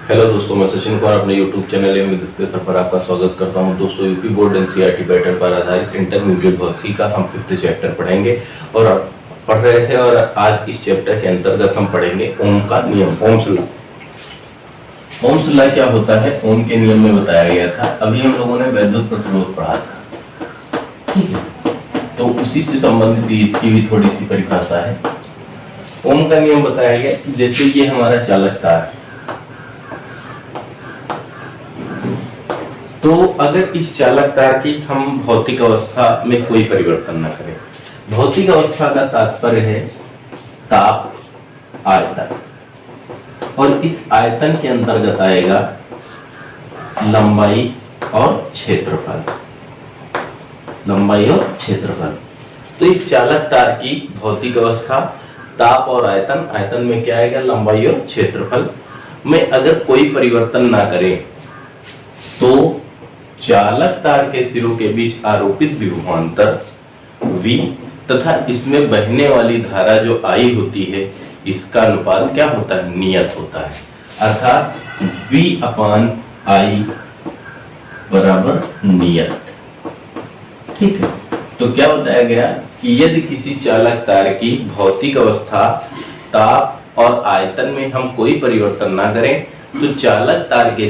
Hello दोस्तों, मैं सचिन कुमार अपने यूट्यूब चैनल एम विद पर आपका स्वागत करता हूं। दोस्तों, यूपी बोर्ड एनसीईआरटी पैटर्न पर आधारित इंटरमीडिएट भौतिकी का हम 5th चैप्टर पढ़ेंगे और पढ़ रहे थे। और आज इस चैप्टर के अंतर्गत हम पढ़ेंगे ओम का नियम, ओम्स लॉ। ओम्स लॉ क्या होता है, ओम के नियम में बताया गया था। अभी हम लोगों ने वैद्युत प्रतिरोध पढ़ा था, ठीक है, तो उसी से संबंधित इसकी भी थोड़ी सी परिभाषा है। ओम का नियम बताया गया, जैसे ये हमारा चालक तार है, तो अगर इस चालक तार की हम भौतिक अवस्था में कोई परिवर्तन न करें, भौतिक अवस्था का तात्पर्य है ताप, आयतन, और इस आयतन के अंतर्गत आएगा लंबाई और क्षेत्रफल, लंबाई और क्षेत्रफल। तो इस चालक तार की भौतिक अवस्था ताप और आयतन, आयतन में क्या आएगा, लंबाई और क्षेत्रफल में अगर कोई परिवर्तन ना करें तो चालक तार के सिरों के बीच आरोपित विभवांतर V तथा इसमें बहने वाली धारा जो I होती है, इसका अनुपात क्या होता है, नियत होता है। अर्थात V/I बराबर नियत, ठीक है। तो क्या बताया गया कि यदि किसी चालक तार की भौतिक अवस्था ताप और आयतन में हम कोई परिवर्तन ना करें तो चालक तार के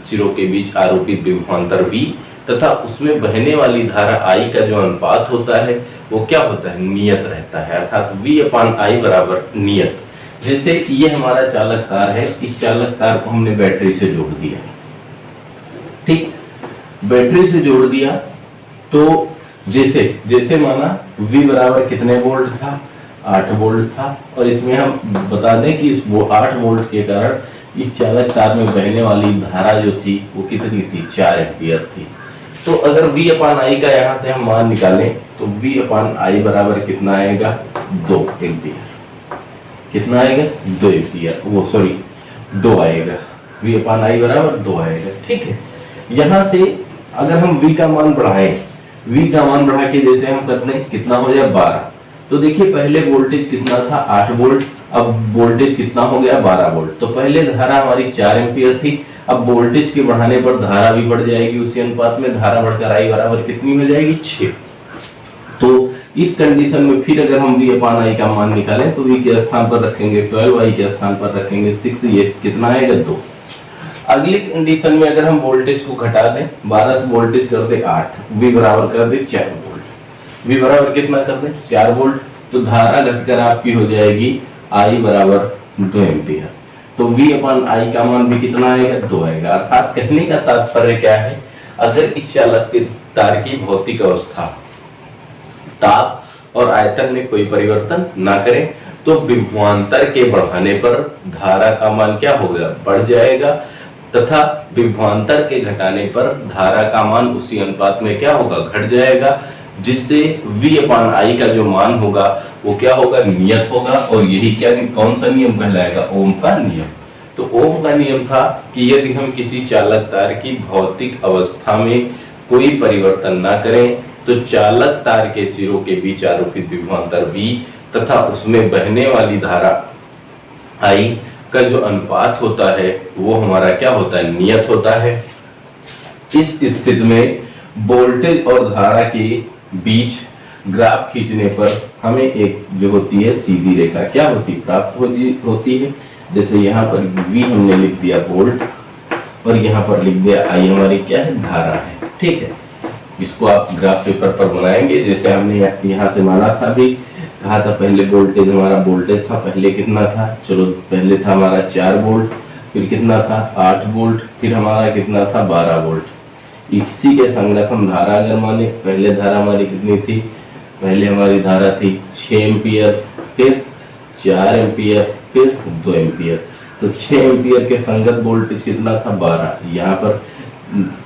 सिरों के बीच आरोपित विभवांतर V तथा उसमें बहने वाली धारा I का जो अनुपात होता है वो क्या होता है, नियत रहता है। अर्थात V/I बराबर नियत। जैसे ये हमारा चालक तार है, इस चालक तार को हमने बैटरी से जोड़ दिया, ठीक, बैटरी से जोड़ दिया तो जैसे जैसे माना V बराबर कितने वोल्ट था, 8 वोल्ट था, और इसमें हम बता दें कि इस 8 वोल्ट के कारण इस चालक तार में बहने वाली धारा जो थी वो कितनी थी, 4 एम्पीयर थी। तो अगर V/I का यहाँ से हम मान निकालें तो V/I बराबर कितना आएगा, 2 एम्पीयर। कितना आएगा, 2 एम्पीयर, वो सॉरी 2 आएगा, V/I बराबर 2 आएगा, ठीक है। यहाँ से अगर हम V का मान बढ़ाएं, V का मान बढ़ा के जैसे हम करते हैं, कितना हो जाए 12। तो देखिए पहले वोल्टेज कितना था, 8 वोल्ट, अब वोल्टेज कितना हो गया, 12 वोल्ट। तो पहले धारा हमारी 4 एम्पीयर थी, अब वोल्टेज के बढ़ाने पर धारा भी बढ़ जाएगी, उसी अनुपात में धारा बढ़कर I बराबर कितनी हो जाएगी, 6। तो इस कंडीशन में फिर अगर हम V/I का मान निकालें तो V के स्थान पर रखेंगे 12, I के स्थान पर रखेंगे 6, ये कितना आएगा, 2। अगली कंडीशन में अगर हम वोल्टेज को घटा दें, 12 से वोल्टेज कर दे 8, V बराबर कर दे 4 वोल्ट। V बराबर कितना कर दे, 4 वोल्ट, तो धारा घटकर आपकी हो जाएगी I बराबर 2 एम्पीयर। तो V/I का मान भी कितना आएगा, 2 आएगा। अर्थात कहने का तात्पर्य क्या है, अगर इस चालक तार की भौतिक अवस्था ताप और आयतन में कोई परिवर्तन ना करें तो विभवांतर के बढ़ाने पर धारा का मान क्या होगा, बढ़ जाएगा, तथा विभवांतर के घटाने पर धारा का मान उसी अनुपात में क्या होगा, घट जाएगा, जिससे V/I का जो मान होगा वो क्या होगा, नियत होगा। और यही क्या, कौन सा नियम कहलाएगा, ओम का नियम। तो ओम का नियम था कि यदि हम किसी चालक तार की भौतिक अवस्था में कोई परिवर्तन ना करें तो चालक तार के सिरों के बीच आरोपित विभवांतर V तथा उसमें बहने वाली धारा I का जो अनुपात होता है वो हमारा क्या होता है, नियत होता है। इस स्थिति में वोल्टेज और धारा के बीच ग्राफ खींचने पर हमें एक जो होती है सीधी रेखा क्या होती, प्राप्त होती है। जैसे यहाँ पर V हमने लिख दिया वोल्ट और यहाँ पर लिख दिया I हमारी क्या है, धारा है, ठीक है। इसको आप ग्राफ पेपर पर बनाएंगे, जैसे हमने यहाँ से माना था, भी कहा था पहले वोल्टेज हमारा, वोल्टेज था पहले कितना था, चलो पहले था हमारा 4 वोल्ट, फिर कितना था 8 वोल्ट, फिर हमारा कितना था 12 वोल्ट। इसी के संगत हम धारा अगर माने, पहले धारा हमारी कितनी थी, पहले हमारी धारा थी 6 एम्पीयर, फिर 4 एम्पीयर, फिर 2 एम्पीयर। तो 6 एम्पीयर के संगत वोल्टेज कितना था, 12। यहाँ पर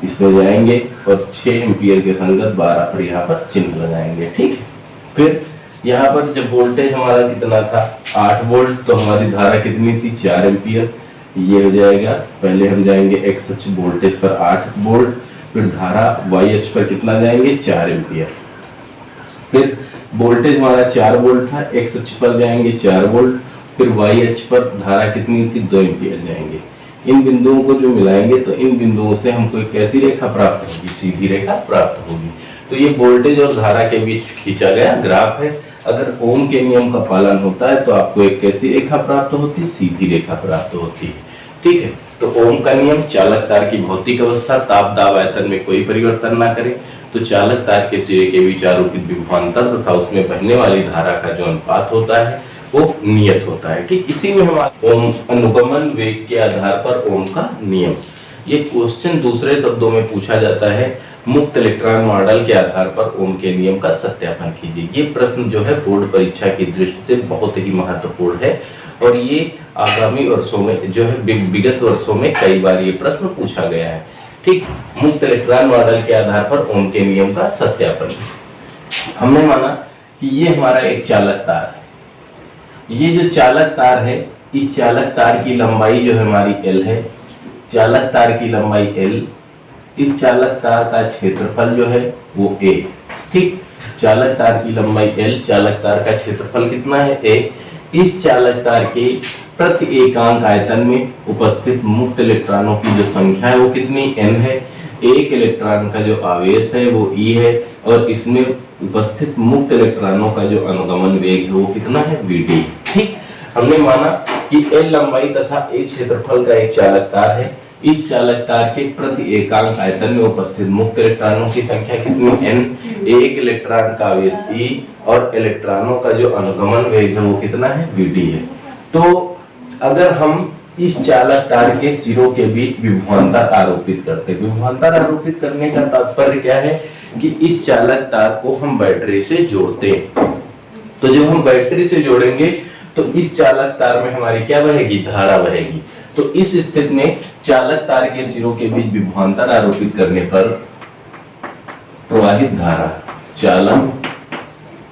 इसमें जाएंगे और 6 एम्पीयर के संगत 12 पर यहाँ पर चिन्ह लगाएंगे, ठीक है। फिर यहाँ पर जब वोल्टेज हमारा कितना था 8 वोल्ट, तो हमारी धारा कितनी थी, 4 एम्पीयर। ये हो जाएगा, पहले हम जाएंगे एक्स अक्ष वोल्टेज पर 8 वोल्ट, फिर धारा वाई अक्ष पर कितना जाएंगे, 4 एम्पीयर। फिर वोल्टेज हमारा 4 वोल्ट था, एक्स अक्ष पर जाएंगे 4 वोल्ट, फिर वाई अक्ष पर धारा कितनी थी, 2 एम्पीयर जाएंगे। इन बिंदुओं को जो मिलाएंगे तो इन बिंदुओं से हमको एक कैसी रेखा प्राप्त होगी, सीधी रेखा प्राप्त होगी। तो ये वोल्टेज और धारा के बीच खींचा गया ग्राफ है। अगर ओम के नियम का पालन होता है तो आपको एक कैसी रेखा प्राप्त होती है, सीधी रेखा प्राप्त होती है। ठीक है, तो ओम का नियम, चालक तार की भौतिक अवस्था ताप दाब आयतन में कोई परिवर्तन ना करे तो चालक तार के सिरे के बीच आरोपित विभवांतर तथा उसमें बहने वाली धारा का जो अनुपात होता है वो नियत होता है। ठीक, इसी में हमारा ओम अनुगमन वेग के आधार पर ओम का नियम, ये क्वेश्चन दूसरे शब्दों में पूछा जाता है, मुक्त इलेक्ट्रॉन मॉडल के आधार पर ओम के नियम का सत्यापन कीजिए। ये प्रश्न जो है बोर्ड परीक्षा की दृष्टि से बहुत ही महत्वपूर्ण है और ये आगामी वर्षों में जो है विगत वर्षों में कई बार ये प्रश्न पूछा गया है। ठीक, मुक्त इलेक्ट्रॉन मॉडल के आधार पर ओम के नियम का सत्यापन। हमने माना कि ये हमारा एक चालक तार है, ये जो चालक तार है, इस चालक तार की लंबाई जो हमारी L है, चालक तार की लंबाई L, इस चालक तार का क्षेत्रफल जो है वो A। ठीक, चालक तार की लंबाई L, चालक तार का क्षेत्रफल कितना है A। इस चालक तार के प्रति एकांक आयतन में उपस्थित मुक्त इलेक्ट्रॉनों की जो संख्या है वो कितनी n है। एक इलेक्ट्रॉन का जो आवेश है वो E है और इसमें उपस्थित मुक्त इलेक्ट्रॉनों का जो अनुगमन वेग है वो कितना है Vd। ठीक, हमने माना कि L लंबाई तथा एक क्षेत्रफल का एक चालक तार है। इस चालक तार के प्रति एकांक आयतन में उपस्थित मुक्त इलेक्ट्रॉनों की संख्या कितनी n, एक इलेक्ट्रॉन का आवेश E और इलेक्ट्रॉनों का जो अनुगमन वेग है वो कितना है Vd है। तो अगर हम इस चालक तार के सिरों के बीच विभवांतर आरोपित करते हैं, विभवांतर आरोपित करने का तात्पर्य क्या है कि इस चालक तार को हम बैटरी से जोड़ते हैं। तो जब हम बैटरी से जोड़ेंगे तो इस चालक तार में हमारी क्या बहेगी, धारा बहेगी। तो इस स्थिति में चालक तार के सिरों के बीच विभवांतर आरोपित करने पर प्रवाहित धारा, चालक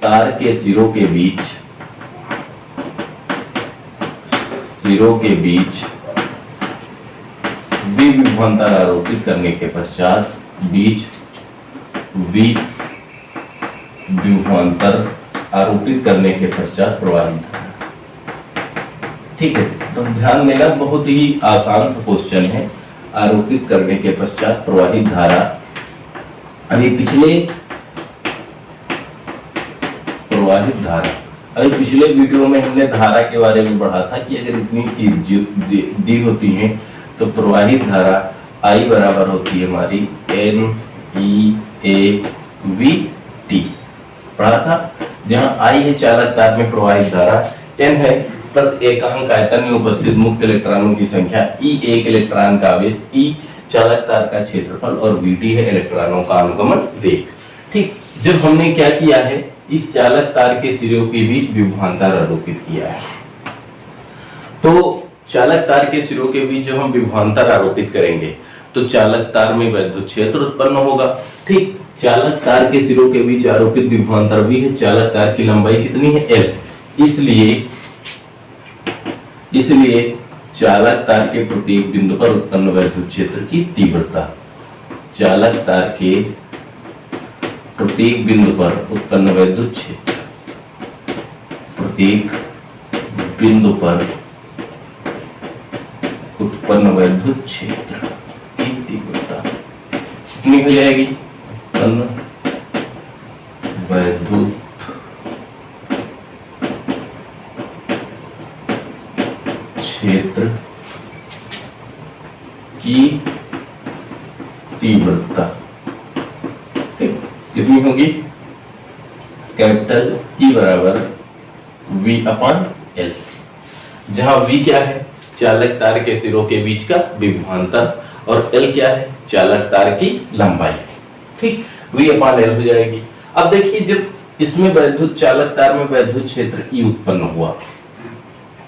तार के सिरों के बीच विभवांतर आरोपित करने के पश्चात विभवांतर आरोपित करने के पश्चात प्रवाहित धारा। ठीक है, बस ध्यान देना, बहुत ही आसान सा क्वेश्चन है। आरोपित करने के पश्चात प्रवाहित धारा, अभी पिछले वीडियो में हमने धारा के बारे में पढ़ा था कि अगर इतनी चीज दी होती है तो प्रवाहित धारा I बराबर होती है हमारी NEAVT, पढ़ा था, जहां I है चालक तार में प्रवाहित धारा, N है प्रति एकांक आयतन में उपस्थित मुक्त इलेक्ट्रॉनों की संख्या, E एक इलेक्ट्रॉन का आवेश, E चालक तार का क्षेत्रफल और Vt है इलेक्ट्रॉनों का अनुगमन वेग। ठीक, जब हमने क्या किया है, इस चालक तार के सिरों के बीच विभवांतर आरोपित किया है, तो चालक तार के सिरों के बीच जो हम विभवांतर आरोपित करेंगे तो चालक तार में वैद्युत क्षेत्र उत्पन्न होगा। ठीक, चालक तार के सिरों के बीच आरोपित विभवांतर भी है, चालक तार की लंबाई कितनी है L, इसलिए चालक तार के प्रत्येक बिंदु पर उत्पन्न वैद्युत क्षेत्र की तीव्रता, चालक तार के प्रत्येक बिंदु पर उत्पन्न वैद्युत क्षेत्र, प्रत्येक बिंदु पर उत्पन्न वैद्युत क्षेत्र की तीव्रता कितनी हो जाएगी, उत्पन्न वैद्युत क्षेत्र की तीव्रता कितनी होगी, कैपिटल E बराबर V/L, जहां V क्या है, चालक तार के सिरों के बीच का विभवांतर और L क्या है, चालक तार की लंबाई। ठीक, V/L हो जाएगी। अब देखिए, जब इसमें वैद्युत चालक तार में वैद्युत क्षेत्र E उत्पन्न हुआ,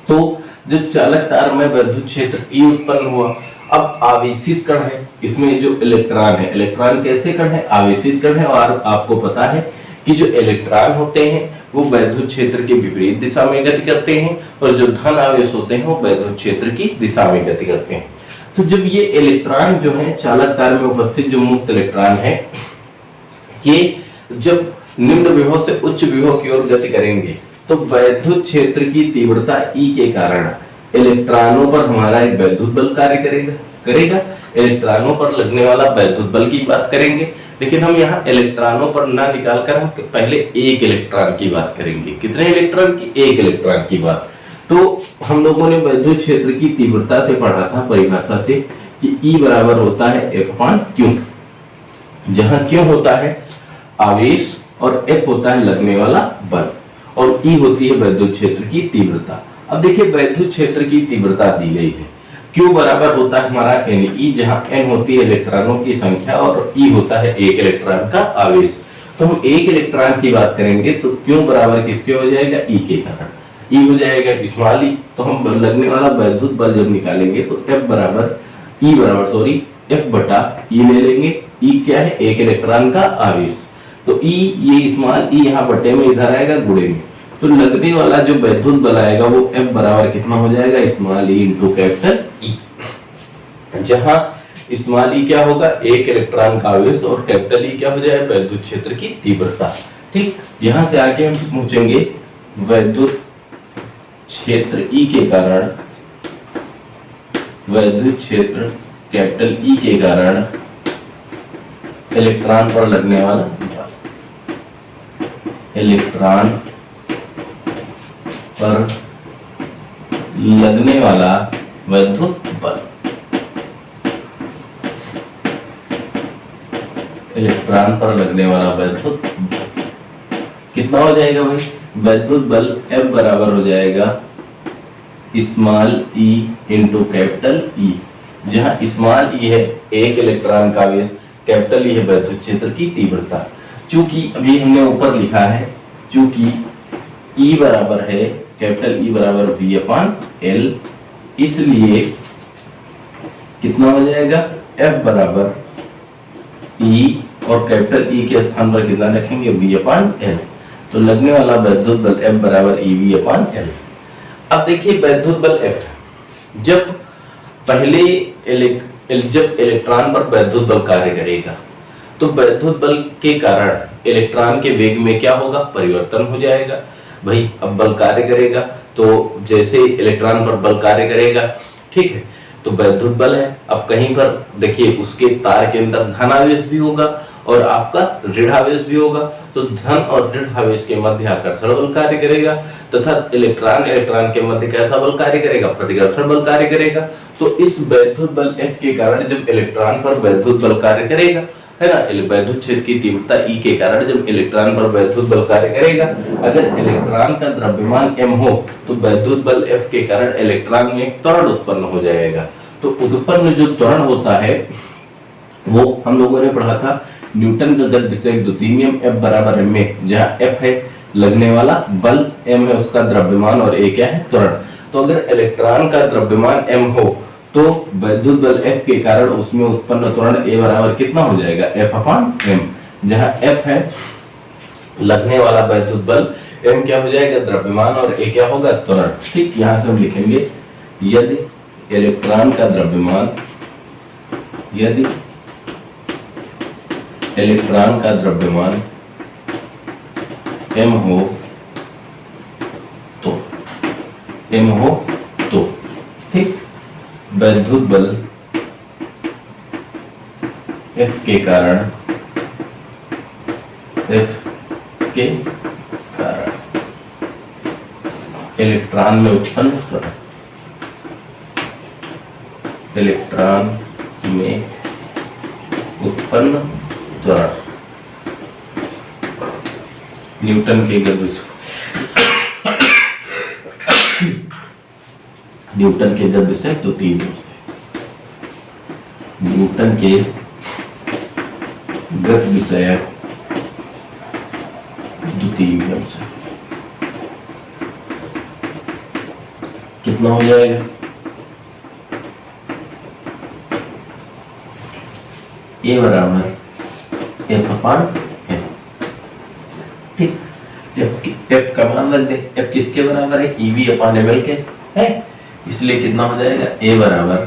तो जब चालक तार में वैद्युत क्षेत्र E उत्पन्न हुआ, अब आवेशित कण है, इसमें जो इलेक्ट्रॉन है, इलेक्ट्रॉन कैसे कण है, आवेशित कण है, और आपको पता है कि जो इलेक्ट्रॉन होते हैं वो वैद्युत क्षेत्र के विपरीत दिशा में गति करते हैं और जो धन आवेश होते हैं वो वैद्युत क्षेत्र की दिशा में गति करते हैं। तो जब ये इलेक्ट्रॉन जो है, चालक तार में उपस्थित जो मुक्त इलेक्ट्रॉन है, ये जब निम्न विभव से उच्च विभव की ओर गति करेंगे तो वैद्युत क्षेत्र की तीव्रता E के कारण इलेक्ट्रॉनों पर हमारा एक वैद्युत बल कार्य करेगा। इलेक्ट्रॉनों पर लगने वाला वैद्युत बल की बात करेंगे, लेकिन हम यहाँ इलेक्ट्रॉनों पर ना निकालकर हम पहले एक इलेक्ट्रॉन की बात करेंगे। कितने इलेक्ट्रॉन की? एक इलेक्ट्रॉन की बात। तो हम लोगों ने वैद्युत क्षेत्र की तीव्रता से पढ़ा था परिभाषा से कि E बराबर होता है F/Q, जहां Q होता है आवेश और F होता है लगने वाला बल और E होती है वैद्युत क्षेत्र की तीव्रता। अब देखिए वैद्युत क्षेत्र की तीव्रता दी गई है, Q बराबर होता है हमारा Ne, जहां N होती है इलेक्ट्रॉनों की संख्या और E होता है एक इलेक्ट्रॉन का आवेश। तो हम एक इलेक्ट्रॉन की बात करेंगे तो Q बराबर किसके हो जाएगा? E के कारण। E हो जाएगा स्मॉल e, तो हम लगने वाला वैद्युत बल जब निकालेंगे तो F बराबर F बटा E ले लेंगे। E क्या है? एक इलेक्ट्रॉन का आवेश। तो E, ये स्मॉल e यहाँ बटे में इधर आएगा गुणे में, तो लगने वाला जो वैद्युत बल आएगा वो F बराबर कितना हो जाएगा? Small e into capital E, जहां स्मॉल e क्या होगा? एक इलेक्ट्रॉन का आवेश और कैपिटल E क्या हो जाएगा? वैद्युत क्षेत्र की तीव्रता। ठीक, यहां से आगे हम पहुंचेंगे वैद्युत क्षेत्र E के कारण, वैद्युत क्षेत्र कैपिटल E के कारण इलेक्ट्रॉन पर लगने वाला बल, इलेक्ट्रॉन पर लगने वाला वैद्युत बल, इलेक्ट्रॉन पर लगने वाला वैद्युत बल कितना हो जाएगा भाई? वैद्युत बल F बराबर हो जाएगा small e into capital E, जहां स्मॉल e है एक इलेक्ट्रॉन का आवेश, कैपिटल E है वैद्युत क्षेत्र की तीव्रता। चूंकि अभी हमने ऊपर लिखा है, चूंकि E बराबर है कैपिटल E बराबर V/L, इसलिए कितना हो जाएगा? F बराबर E और कैपिटल E के स्थान पर कितना रखेंगे? V/L। तो लगने वाला वैद्युत बल F बराबर EV/L। अब देखिए वैद्युत बल F, जब पहले जब इलेक्ट्रॉन पर वैद्युत बल कार्य करेगा तो वैद्युत बल के कारण इलेक्ट्रॉन के वेग में क्या होगा? परिवर्तन हो जाएगा। भाई अब बल कार्य करेगा तो जैसे इलेक्ट्रॉन पर बल कार्य करेगा, ठीक है, तो वैद्युत बल है। अब कहीं पर देखिए उसके तार के अंदर धन आवेश भी होगा और आपका ऋण आवेश भी होगा, तो धन और ऋण आवेश के मध्य आकर्षण बल कार्य करेगा तथा इलेक्ट्रॉन के मध्य कैसा बल कार्य करेगा? प्रतिकर्षण बल कार्य करेगा। तो इस वैद्युत बल F के कारण जब इलेक्ट्रॉन पर वैद्युत बल कार्य करेगा, है ना, वैद्युत क्षेत्र की तीव्रता E के कारण जब इलेक्ट्रॉन पर वैद्युत बल कार्य करेगा, अगर इलेक्ट्रॉन का द्रव्यमान m हो तो वैद्युत बल F के कारण इलेक्ट्रॉन में त्वरण उत्पन्न हो जाएगा। तो उत्पन्न जो त्वरण होता है वो हम लोगों ने पढ़ा था न्यूटन का गति विषयक द्वितीय नियम F बराबर m में, जहाँ F है लगने वाला बल, m है उसका द्रव्यमान और a क्या है? त्वरण। तो अगर इलेक्ट्रॉन का द्रव्यमान m हो तो वैद्युत बल F के कारण उसमें उत्पन्न त्वरण A बराबर कितना हो जाएगा? F/m, जहां F है लगने वाला वैद्युत बल, m क्या हो जाएगा? द्रव्यमान और A क्या होगा? त्वरण। ठीक, यहां से हम लिखेंगे यदि इलेक्ट्रॉन का द्रव्यमान, यदि इलेक्ट्रॉन का द्रव्यमान m हो तो ठीक, वैद्युत बल F के कारण इलेक्ट्रॉन में उत्पन्न त्वरण, इलेक्ट्रॉन में उत्पन्न त्वरण न्यूटन के गति विषयक द्वितीय नियम से, न्यूटन के गति विषयक द्वितीय नियम से कितना हो जाएगा? A बराबर F/m। ठीक, F का मान रख दे, F किसके बराबर है? EV/ml के है, इसलिए कितना हो जाएगा? A बराबर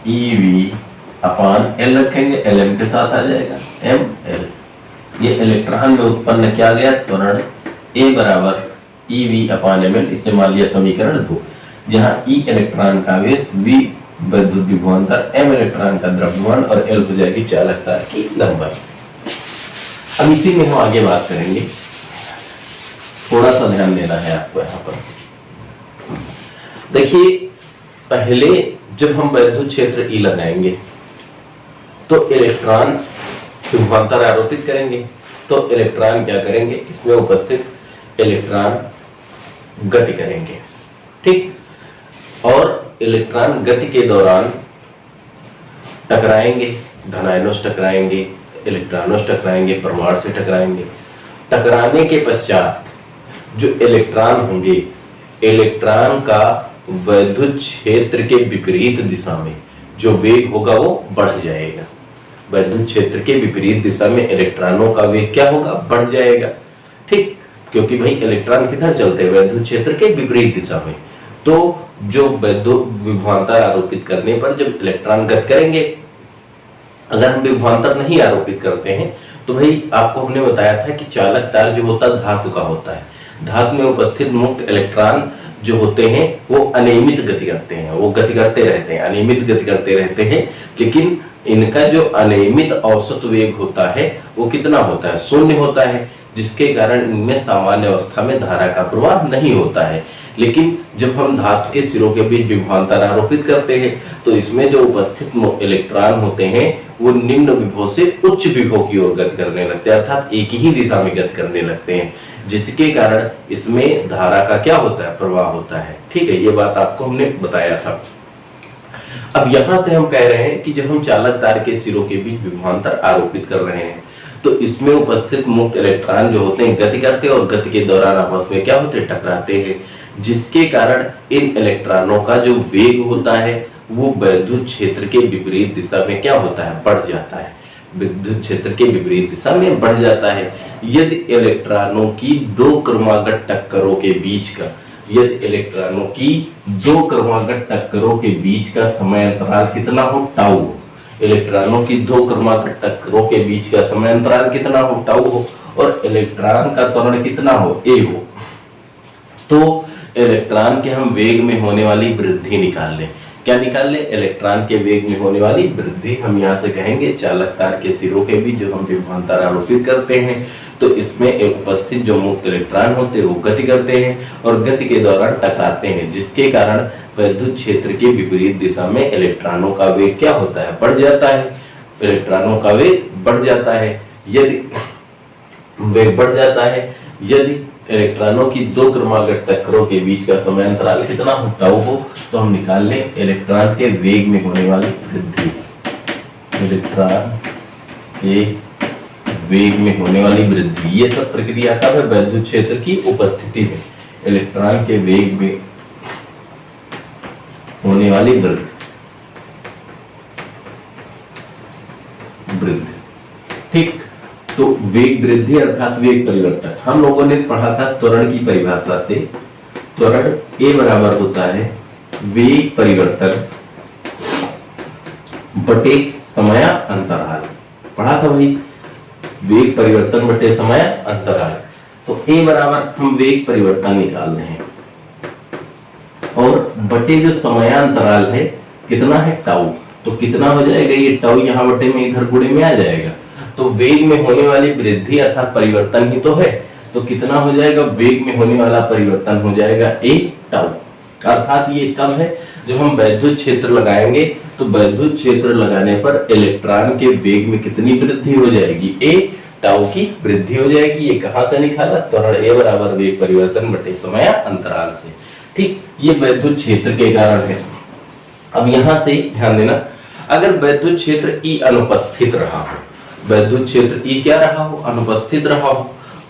EV/L रखेंगे, Lm के साथ आ जाएगा ml। ये इलेक्ट्रॉन में उत्पन्न किया गया त्वरण A बराबर EV/ml, इसे मान लिया समीकरण 2। जहां ई इलेक्ट्रॉन का आवेश, वी वैद्युत विभवांतर, एम इलेक्ट्रॉन का द्रव्यमान और एल हो जाएगी चालक तार की लंबाई। अब इसी में हम आगे बात करेंगे, थोड़ा सा ध्यान देना है आपको यहाँ पर। देखिए, पहले जब हम वैद्युत क्षेत्र ई लगाएंगे तो इलेक्ट्रॉन विभवांतर आरोपित करेंगे, तो इलेक्ट्रॉन क्या करेंगे, इसमें उपस्थित इलेक्ट्रॉन गति करेंगे, ठीक। और इलेक्ट्रॉन गति के दौरान टकराएंगे, धनायनों से टकराएंगे, इलेक्ट्रॉनों से टकराएंगे, परमाणु से टकराएंगे। टकराने के पश्चात जो इलेक्ट्रॉन होंगे, इलेक्ट्रॉन का वैद्युत क्षेत्र के विपरीत दिशा में जो वेग होगा वो बढ़ जाएगा। वैद्युत क्षेत्र के विपरीत दिशा में इलेक्ट्रॉनों का वेग क्या होगा, बढ़ जाएगा, ठीक। क्योंकि भाई इलेक्ट्रॉन किधर चलते हैं, वैद्युत क्षेत्र के विपरीत दिशा में। तो जो वैद्युत विभवांतर आरोपित करने पर जब इलेक्ट्रॉन गति करेंगे, अगर हम विभवांतर नहीं आरोपित करते हैं तो भाई आपको हमने बताया था कि चालक तार जो होता है धातु का होता है। धातु में उपस्थित मुक्त इलेक्ट्रॉन जो होते हैं वो अनियमित गति करते हैं, वो गति करते रहते हैं, अनियमित गति करते रहते हैं, लेकिन इनका जो अनियमित औसत वेग होता है वो कितना होता है, 0 होता है, जिसके कारण इनमें सामान्य अवस्था में धारा का प्रवाह नहीं होता है। लेकिन जब हम धातु के सिरों के बीच विभवांतर आरोपित करते हैं तो इसमें जो उपस्थित इलेक्ट्रॉन होते हैं वो निम्न विभव से उच्च विभव की ओर गति करने लगते हैं, अर्थात एक ही दिशा में गति करने लगते हैं, जिसके कारण इसमें धारा का क्या होता है, प्रवाह होता है, ठीक है। ये बात आपको हमने बताया था। अब यहां से हम कह रहे हैं कि जब हम चालक तार के सिरों के बीच विभवांतर आरोपित कर रहे हैं तो इसमें उपस्थित मुक्त इलेक्ट्रॉन जो होते हैं गति करते हैं और गति के दौरान आपस में क्या होते हैं, टकराते हैं, जिसके कारण इन इलेक्ट्रॉनों का जो वेग होता है वो वैद्युत क्षेत्र के विपरीत दिशा में क्या होता है, बढ़ जाता है, विद्युत क्षेत्र के विपरीत दिशा में बढ़ जाता है। यदि इलेक्ट्रॉनों की दो क्रमागत टक्करों के बीच का, यदि इलेक्ट्रॉनों की दो क्रमागत टक्करों के बीच का समय अंतराल कितना हो, टाउ हो, इलेक्ट्रॉनों की दो क्रमागत टक्करों के बीच का समय अंतराल कितना हो, टाउ हो, और इलेक्ट्रॉन का त्वरण कितना हो, ए हो, तो इलेक्ट्रॉन के हम वेग में होने वाली वृद्धि निकाल लें। क्या निकाल लें, इलेक्ट्रॉन के वेग में होने वाली वृद्धि। हम यहाँ से कहेंगे चालक तार के सिरों के बीच जो हम विभवांतर आरोपित करते हैं तो इसमें उपस्थित जो मुक्त इलेक्ट्रॉन होते हैं वो गति करते हैं और गति के दौरान टकराते हैं, जिसके कारण वैद्युत क्षेत्र के विपरीत दिशा में इलेक्ट्रॉनों का वेग क्या होता है, बढ़ जाता है, इलेक्ट्रॉनों का वेग बढ़ जाता है। यदि वेग बढ़ जाता है, यदि इलेक्ट्रॉनों की दो क्रमागत टक्करों के बीच का समय अंतराल कितना हो, टाउ हो, तो हम निकाल लें इलेक्ट्रॉन के वेग में होने वाली वृद्धि। इलेक्ट्रॉन के वेग में होने वाली वृद्धि, ये सब प्रक्रिया का है वैद्युत क्षेत्र की उपस्थिति में इलेक्ट्रॉन के वेग में होने वाली वृद्धि, ठीक। तो वेग वृद्धि अर्थात वेग परिवर्तन हम लोगों ने पढ़ा था त्वरण की परिभाषा से। त्वरण ए बराबर होता है वेग परिवर्तन बटे समय अंतराल, पढ़ा था भाई, वेग परिवर्तन बटे समय अंतराल। तो ए बराबर हम वेग परिवर्तन निकाल रहे हैं और बटे जो समय अंतराल है कितना है, टाउ, तो कितना हो जाएगा, ये टाउ यहाँ बटे में इधर गुणे में आ जाएगा, तो वेग में होने वाली वृद्धि अर्थात परिवर्तन ही तो है, तो कितना हो जाएगा, वेग में होने वाला परिवर्तन हो जाएगा ए टाउ। अर्थात ये कब है, जब हम वैद्युत क्षेत्र लगाएंगे तो वैद्युत क्षेत्र लगाने पर इलेक्ट्रॉन के वेग में कितनी वृद्धि हो जाएगी, ए टाउ की वृद्धि हो जाएगी। ये कहां से निकाला, त्वरण ए बराबर वेग परिवर्तन बटे समय अंतराल से, ठीक। ये वैद्युत क्षेत्र के कारण है। अब यहां से ध्यान देना, अगर वैद्युत क्षेत्र ई अनुपस्थित रहा हो, वैद्युत क्षेत्र ई क्या रहा हो, अनुपस्थित रहा हो,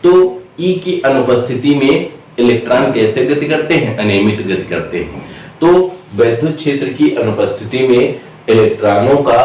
तो ई की अनुपस्थिति में इलेक्ट्रॉन कैसे गति करते हैं, अनियमित गति करते हैं। तो वैद्युत क्षेत्र की अनुपस्थिति में इलेक्ट्रॉनों का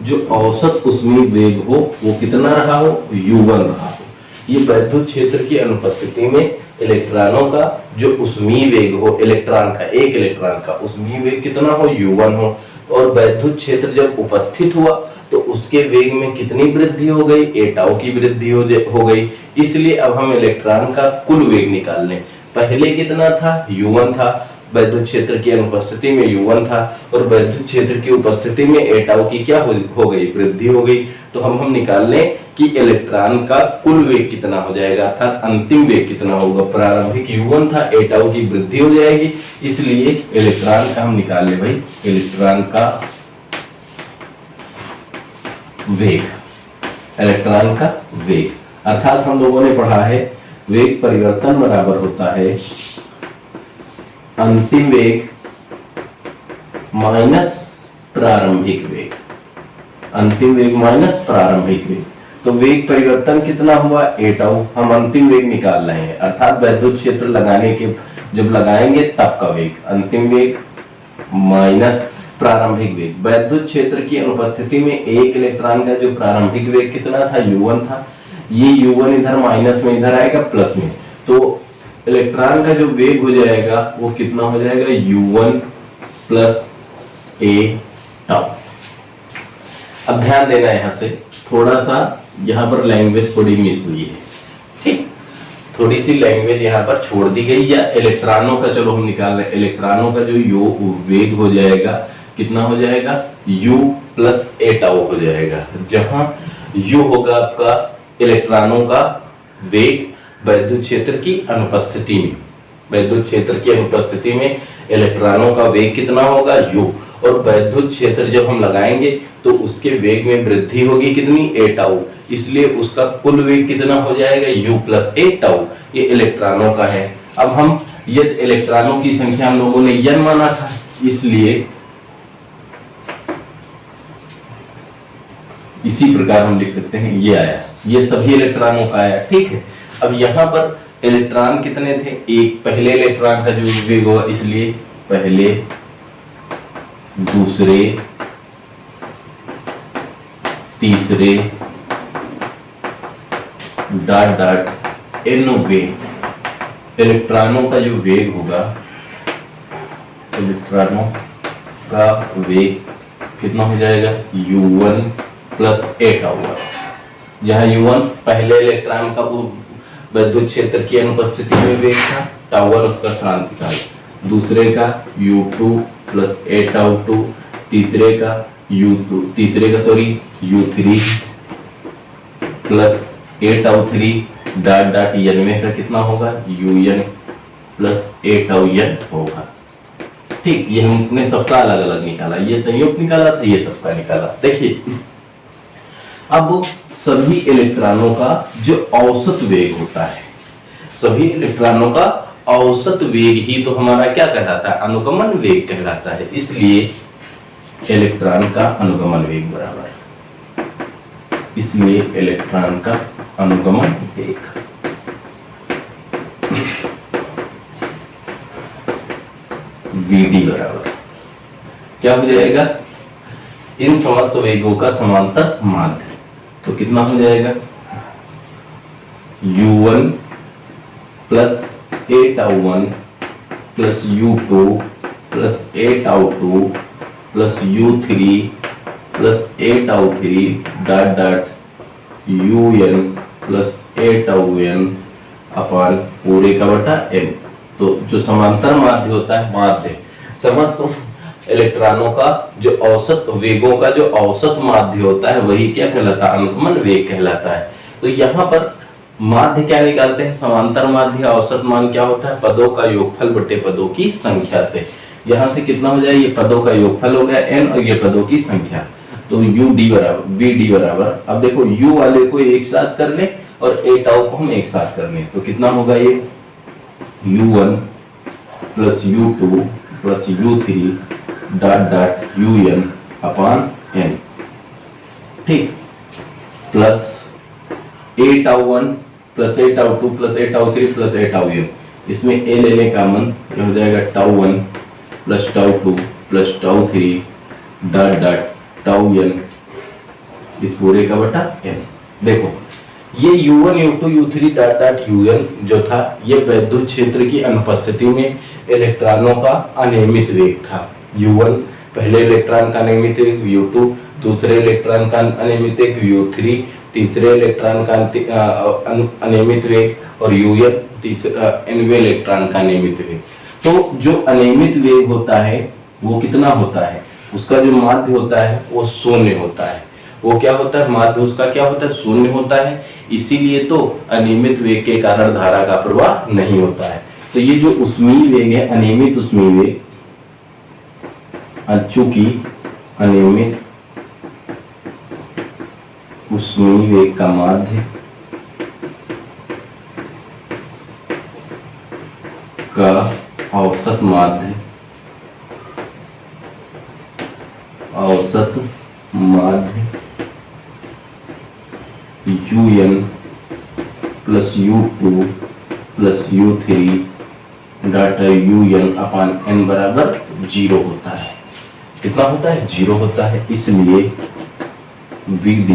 जो औसत ऊष्मीय वेग हो वो कितना रहा हो, u1 रहा हो। ये वैद्युत क्षेत्र की अनुपस्थिति में इलेक्ट्रॉनों का जो ऊष्मीय वेग हो, इलेक्ट्रॉन का, एक इलेक्ट्रॉन का ऊष्मीय वेग कितना हो, u1 हो, और वैद्युत क्षेत्र जब उपस्थित हुआ तो उसके वेग में कितनी वृद्धि हो गई, ए टाउ की वृद्धि हो गई। इसलिए अब हम इलेक्ट्रॉन का कुल वेग निकाल लें। पहले कितना था, u1 था, वैद्युत क्षेत्र की अनुपस्थिति में U1 था और वैद्युत क्षेत्र की उपस्थिति में a टाउ की क्या हो गई, वृद्धि हो गई। तो हम निकाल लें कि इलेक्ट्रॉन का कुल वेग कितना हो जाएगा, अर्थात अंतिम वेग कितना होगा। प्रारंभिक U1 था, a टाउ की वृद्धि हो जाएगी, इसलिए इलेक्ट्रॉन का हम निकाल ले भाई, इलेक्ट्रॉन का वेग, इलेक्ट्रॉन का वेग, अर्थात हम लोगों ने पढ़ा है वेग परिवर्तन बराबर होता है अंतिम वेग माइनस प्रारंभिक वेग, अंतिम वेग माइनस प्रारंभिक वेग। तो वेग परिवर्तन कितना हुआ, a टाउ, हम अंतिम वेग निकाल रहे हैं, अर्थात वैद्युत क्षेत्र लगाने के जब लगाएंगे तब का वेग, अंतिम वेग माइनस प्रारंभिक वेग। वैद्युत क्षेत्र की अनुपस्थिति में एक इलेक्ट्रॉन का जो प्रारंभिक वेग कितना था, U1 था, ये U1 इधर माइनस में इधर आएगा प्लस में, तो इलेक्ट्रॉन का जो वेग हो जाएगा वो कितना हो जाएगा, U1 प्लस a टाउ। अब ध्यान देना यहाँ से, थोड़ा सा यहाँ पर लैंग्वेज थोड़ी मिस हुई है, ठीक, थोड़ी सी लैंग्वेज यहाँ पर छोड़ दी गई। या इलेक्ट्रॉनों का चलो हम निकाल रहे हैं, इलेक्ट्रॉनों का जो वेग हो जाएगा कितना हो जाएगा, U प्लस a टाउ हो जाएगा, जहां U होगा आपका इलेक्ट्रॉनों का वेग वैद्युत क्षेत्र की अनुपस्थिति में, वैद्युत क्षेत्र की अनुपस्थिति में इलेक्ट्रॉनों का वेग कितना होगा, U, और वैद्युत क्षेत्र जब हम लगाएंगे तो उसके वेग में वृद्धि होगी कितनी, a टाउ, इसलिए उसका कुल वेग कितना हो जाएगा, U प्लस a टाउ, ये इलेक्ट्रॉनों का है। अब हम ये इलेक्ट्रॉनों की संख्या हम लोगों ने n माना था, इसलिए इसी प्रकार हम लिख सकते हैं, ये आया, ये सभी इलेक्ट्रॉनों का आया, ठीक है। अब यहाँ पर इलेक्ट्रॉन कितने थे, एक, पहले इलेक्ट्रॉन का जो वेग होगा, इसलिए पहले, दूसरे, तीसरे, डॉट डॉट n वेग, इलेक्ट्रॉनों का जो वेग होगा, इलेक्ट्रॉनों का वेग कितना हो जाएगा, U1 प्लस a टाउ। यहाँ U1 पहले इलेक्ट्रॉन का वैद्युत क्षेत्र की अनुपस्थिति में वेग था, टावर उसका क्रांतिकाल, दूसरे का U2 प्लस a टाउ 2, तीसरे का U3 plus a tau 3, dot dot n का कितना होगा, UN plus a tau n होगा, ठीक। ये हमने सबका अलग अलग निकाला, ये संयुक्त निकाला था, ये सबका निकाला। देखिए अब सभी इलेक्ट्रॉनों का जो औसत वेग होता है, सभी इलेक्ट्रॉनों का औसत वेग ही तो हमारा क्या कहलाता है, अनुगमन वेग कहलाता है, इसलिए इलेक्ट्रॉन का अनुगमन वेग बराबर, इसलिए इलेक्ट्रॉन का अनुगमन वेग Vd बराबर क्या हो जाएगा, इन समस्त वेगों का समांतर माध्य, तो कितना हो जाएगा, U1 plus a tau 1 plus U2 plus a tau 2 plus U3 plus a tau 3, dot dot UN plus a tau n अपान पूरे का बटा n। तो जो समांतर माध्य होता है, माध्य समस्त इलेक्ट्रॉनों का जो औसत वेगों का जो औसत माध्य होता है वही क्या कहलाता है, अनुगमन वेग कहलाता है। तो यहाँ पर माध्य क्या निकालते हैं, समांतर माध्य औसत मान क्या होता है, पदों का योगफल बटे पदों की संख्या से। यहाँ से कितना हो जाए, ये पदों का योगफल हो गया n और ये पदों की संख्या, तो UD बराबर VD बराबर, अब देखो U वाले को एक साथ कर ले और a टाउ को हम एक साथ कर ले, तो कितना होगा ये U1 plus U2 plus U3 dot dot UN upon n, ठीक, plus a tau 1 plus a tau 2 plus a tau 3 plus a tau n, इसमें a लेने का मन जो हो जाएगा tau 1 plus tau 2 plus tau 3 dot dot tau n, इस पूरे का बटा n। देखो ये U1 U2 U3 dot dot UN जो था, ये वैद्युत क्षेत्र की अनुपस्थिति में इलेक्ट्रॉनों का अनियमित वेग था। U1 पहले इलेक्ट्रॉन का अनियमित वेग, U2 दूसरे इलेक्ट्रॉन का अनियमित वेग, U3 तीसरे इलेक्ट्रॉन का अनियमित वेग और UN तीसरा nवें इलेक्ट्रॉन का अनियमित वेग। तो जो अनियमित वेग होता है वो कितना होता है, उसका जो माध्य होता है वो शून्य होता है। वो क्या होता है, माध्य उसका क्या होता है, शून्य होता है। इसीलिए तो अनियमित वेग के कारण धारा का प्रवाह नहीं होता है। तो ये जो ऊष्मीय वेग है, अनियमित ऊष्मीय वेग, चूंकि अनियमित ऊष्मीय वेग का माध्य का औसत माध्य un plus u2 plus u3 data un upon n बराबर 0 होता है। कितना होता है, 0 होता है। इसलिए vd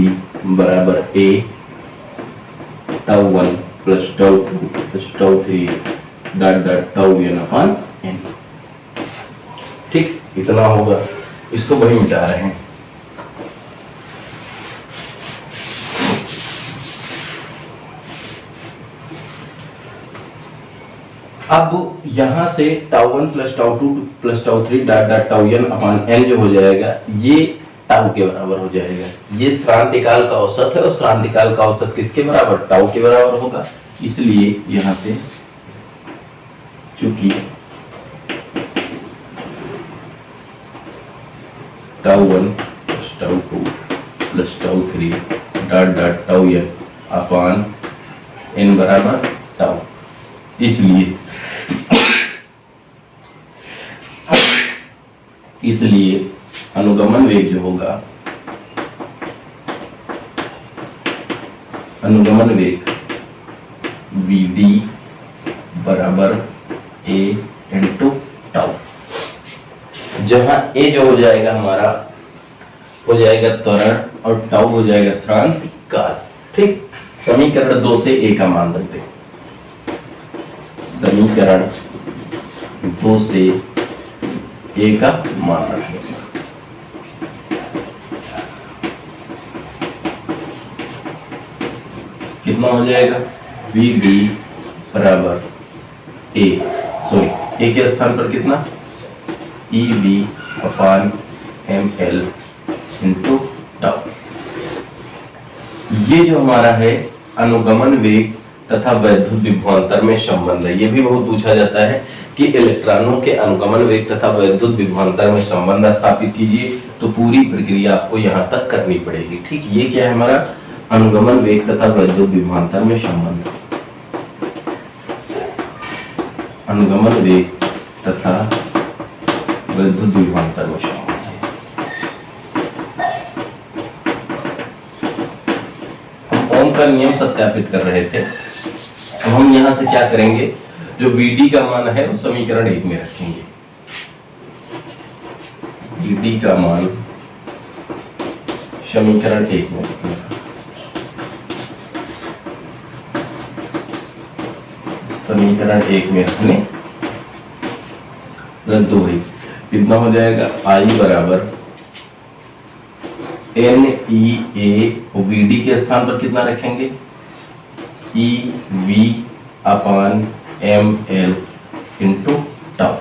बराबर a τ1 प्लस τ2 प्लस τ3 डाटा un अपान n। ठीक, इतना होगा। इसको वही मिटा रहे हैं। अब यहां से τ1 प्लस τ2 प्लस τ3 डाटा τn अपान n जो हो जाएगा ये टाउ के बराबर हो जाएगा। ये श्रांतिकाल का औसत है और श्रांतिकाल का औसत किसके बराबर, टाउ के बराबर होगा। इसलिए यहां से चूंकि τ1 प्लस τ2 प्लस τ3 डाटा τn अपान n बराबर टाउ, इसलिए अनुगमन वेग जो होगा, अनुगमन वेग vd बराबर a इंटू टाउ। जहां a जो हो जाएगा हमारा हो जाएगा त्वरण और टाउ हो जाएगा श्रांतिकाल। ठीक, समीकरण 2 से a का मान रखते हैं। समीकरण 2 से a का मान रखें। कितना हो जाएगा, vd बराबर a, सॉरी a के स्थान पर कितना, eb अपान ml इंटू टाउ। ये जो हमारा है अनुगमन वेग तथा वैद्युत विभवांतर में संबंध है। ये भी बहुत पूछा जाता है कि इलेक्ट्रॉनों के अनुगमन वेग तथा वैद्युत विभवांतर में संबंध स्थापित कीजिए, तो पूरी प्रक्रिया आपको यहाँ तक करनी पड़ेगी। ठीक, ये क्या है हमारा अनुगमन वेग तथा वैद्युत विभवांतर में संबंध, अनुगमन वेग तथा वैद्युत विभवांतर में संबंध। हम ओम का नियम सत्यापित कर रहे थे। अब हम यहां से क्या करेंगे, जो vd का मान है वो समीकरण 1 में रखेंगे। vd का मान समीकरण 1 में रखेंगे। समीकरण 1 में रखने रद्द हुई, कितना हो जाएगा, i बराबर NEA और vd के स्थान पर कितना रखेंगे, EV अपान ml इंटू टाउ।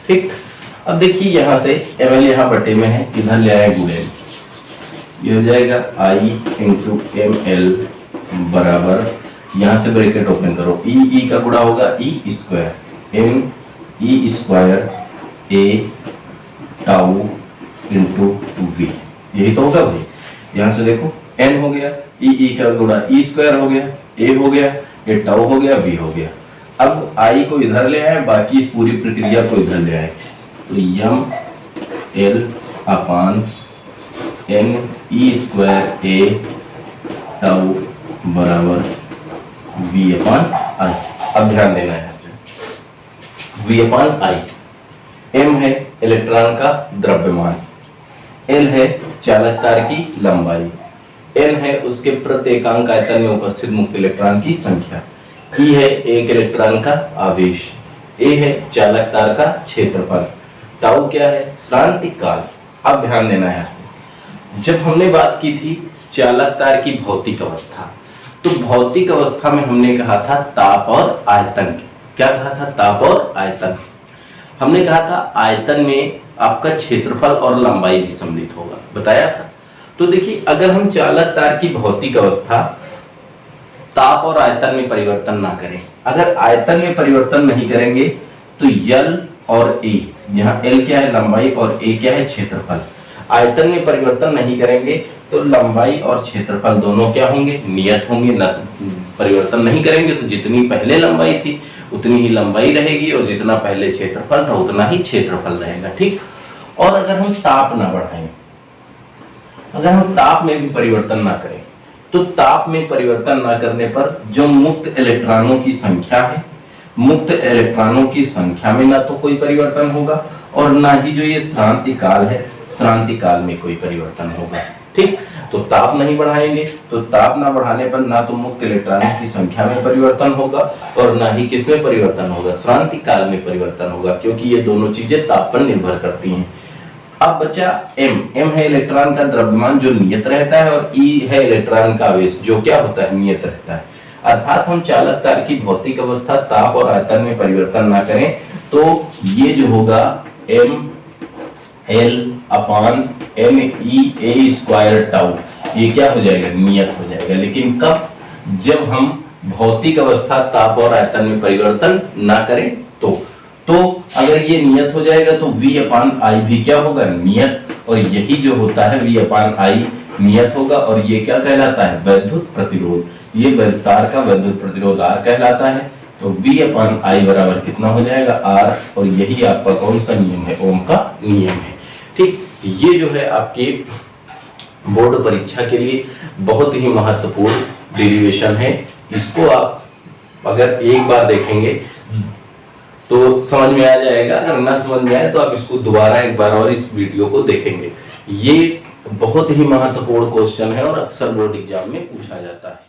ठीक, अब देखिए यहां से ml यहाँ बटे में है, इधर ले आए गुणे, ये हो जाएगा i इंटू ml बराबर, यहां से ब्रैकेट ओपन करो, e का गुणा होगा e square m e square a tau into v, यही तो होगा भाई। यहां से देखो n हो गया, e का गुणा e स्क्वायर हो गया, a हो गया, ये टाउ हो गया, v हो गया। अब i को इधर ले आए, बाकी इस पूरी प्रक्रिया को इधर ले आए, तो m l upon n e square a tau बराबर v अपान i। अब ध्यान देना है, यहाँ से v अपान i, m है इलेक्ट्रॉन का द्रव्यमान, l है चालक तार की लंबाई, n है उसके प्रत्येकांक आयतन में उपस्थित मुक्त इलेक्ट्रॉन की संख्या, E है एक इलेक्ट्रॉन का आवेश, A है चालक तार का क्षेत्रफल, टाउ क्या है, श्रांतिक काल। अब ध्यान देना है यहाँ से, जब हमने बात की थी चालक तार की भौतिक अवस्था, तो भौतिक अवस्था में हमने कहा था ताप और आयतन। क्या कहा था, ताप और आयतन। हमने कहा था आयतन में आपका क्षेत्रफल और लंबाई भी सम्मिलित होगा, बताया था। तो देखिए अगर हम चालक तार की भौतिक अवस्था ताप और आयतन में परिवर्तन ना करें, अगर आयतन में परिवर्तन नहीं करेंगे तो L और A, यहाँ L क्या है लंबाई और A क्या है क्षेत्रफल, आयतन में परिवर्तन नहीं करेंगे तो लंबाई और क्षेत्रफल दोनों क्या होंगे, नियत होंगे। न परिवर्तन नहीं करेंगे तो जितनी पहले लंबाई थी उतनी ही लंबाई रहेगी और जितना पहले क्षेत्रफल था उतना ही क्षेत्रफल रहेगा, ठीक। और अगर हम ताप ना बढ़ाएं, अगर हम ताप में भी परिवर्तन ना करें तो ताप में परिवर्तन ना करने पर जो मुक्त इलेक्ट्रॉनों की संख्या है, मुक्त इलेक्ट्रॉनों की संख्या में ना तो कोई परिवर्तन होगा और ना ही जो ये श्रांति काल है, श्रांति काल में कोई परिवर्तन होगा, ठीक। तो ताप नहीं बढ़ाएंगे तो ताप ना बढ़ाने पर ना तो मुक्त इलेक्ट्रॉनों की संख्या में परिवर्तन होगा और ना ही किसमें परिवर्तन होगा, श्रांति काल में परिवर्तन होगा, क्योंकि ये दोनों चीजें ताप पर निर्भर करती हैं। अब बचा m है इलेक्ट्रॉन का द्रव्यमान जो नियत रहता है और E है इलेक्ट्रॉन का आवेश जो क्या होता है, नियत रहता है। अर्थात हम चालक तार की भौतिक अवस्था ताप और आयतन में परिवर्तन ना करें तो ये जो होगा mL/me/A², ये क्या हो जाएगा, नियत हो जाएगा। लेकिन कब, जब हम भौतिक अवस्था ताप और आयतन में परिवर्तन ना करें तो अगर ये नियत हो जाएगा तो V/I भी क्या होगा, नियत, और यही जो होता है V/I नियत होगा और ये क्या कहलाता है, वैद्युत प्रतिरोध। ये तार का वैद्युत प्रतिरोध R कहलाता है। तो V/I बराबर कितना हो जाएगा, R, और यही आपका कौन सा नियम है, ओम का नियम है, ठीक। ये जो है आपके बोर्ड परीक्षा के लिए बहुत ही महत्वपूर्ण डेरिवेशन है। इसको आप अगर एक बार देखेंगे तो समझ में आ जाएगा, अगर ना समझ में आए तो आप इसको दोबारा एक बार और इस वीडियो को देखेंगे। ये बहुत ही महत्वपूर्ण क्वेश्चन है और अक्सर बोर्ड एग्जाम में पूछा जाता है।